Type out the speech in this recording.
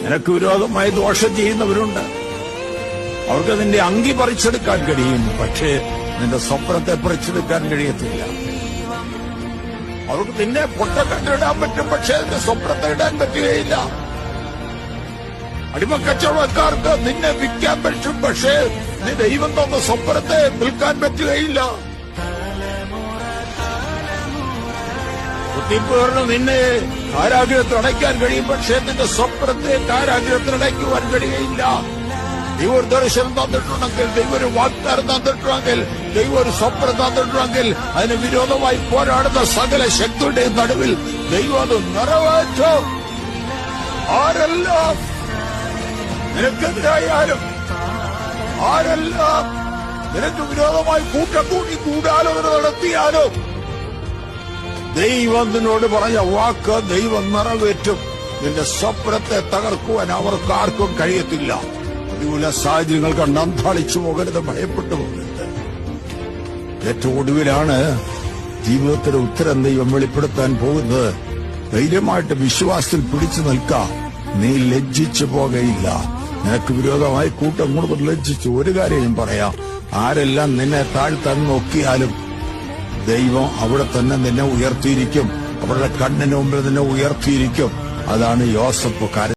നിനക്ക് വിരോധമായി ദോഷം ചെയ്യുന്നവരുണ്ട്. അവർക്ക് നിന്റെ അങ്കി പറിച്ചെടുക്കാൻ കഴിയും, പക്ഷേ നിന്റെ സ്വപ്നത്തെ പറിച്ചെടുക്കാൻ കഴിയത്തില്ല. അവർക്ക് നിന്നെ പൊട്ടക്കണ്ടിടാൻ പറ്റും, പക്ഷേ നിന്റെ സ്വപ്നത്തെ ഇടാൻ പറ്റുകയില്ല. അടിമക്കച്ചവടക്കാർക്ക് നിന്നെ വിൽക്കാൻ പറ്റും, പക്ഷേ നീ ദൈവം തന്ന സ്വപ്നത്തെ വിൽക്കാൻ പറ്റുകയില്ല. കുത്തിപ്പേറിന് നിന്നെ കാരാഗ്രഹത്തിൽ അടയ്ക്കാൻ കഴിയും, പക്ഷേ നിന്റെ സ്വപ്നത്തെ കാരാഗ്രഹത്തിൽ അടയ്ക്കുവാൻ കഴിയുകയില്ല. ദൈവം ഒരു ദർശനം തന്നിട്ടുണ്ടെങ്കിൽ, ദൈവം ഒരു വാഗ്ദാനം തന്നിട്ടുണ്ടെങ്കിൽ, ദൈവം ഒരു സ്വപ്നം തന്നിട്ടുണ്ടെങ്കിൽ, അതിന് വിരോധമായി പോരാടുന്ന സകല ശക്തിയുടെയും നടുവിൽ ദൈവം അത് നിറവേറ്റും. ആരെല്ലാം നിനക്കെതിരായാലും, ആരെല്ലാം നിനക്ക് വിരോധമായി കൂട്ടം കൂടി കൂടാലോചന നടത്തിയാലും, ദൈവം നിന്നോട് പറഞ്ഞ വാക്ക് ദൈവം നിറവേറ്റും. നിന്റെ സ്വപ്നത്തെ തകർക്കുവാൻ അവർക്ക് ആർക്കും കഴിയത്തില്ല. പ്രതികൂല സാഹചര്യങ്ങൾ കണ്ട് അന്താളിച്ചു പോകരുത്, ഭയപ്പെട്ടു പോകരുത്. ഏറ്റവും ഒടുവിലാണ് ജീവിതത്തിന്റെ ഉത്തരം ദൈവം വെളിപ്പെടുത്താൻ പോകുന്നത്. ധൈര്യമായിട്ട് വിശ്വാസത്തിൽ പിടിച്ചു നിൽക്കാം. നീ ലജ്ജിച്ചു പോകയില്ല. നിനക്ക് വിരോധമായി കൂട്ടം കൂടുതൽ ലജ്ജിച്ചു. ഒരു കാര്യം പറയാം, ആരെല്ലാം നിന്നെ താഴ്ത്താൻ നോക്കിയാലും ദൈവം അവിടെ തന്നെ നിന്നെ ഉയർത്തിയിരിക്കും. അവരുടെ കണ്ണിന് മുമ്പിൽ നിന്നെ ഉയർത്തിയിരിക്കും. അതാണ് യോസഫ്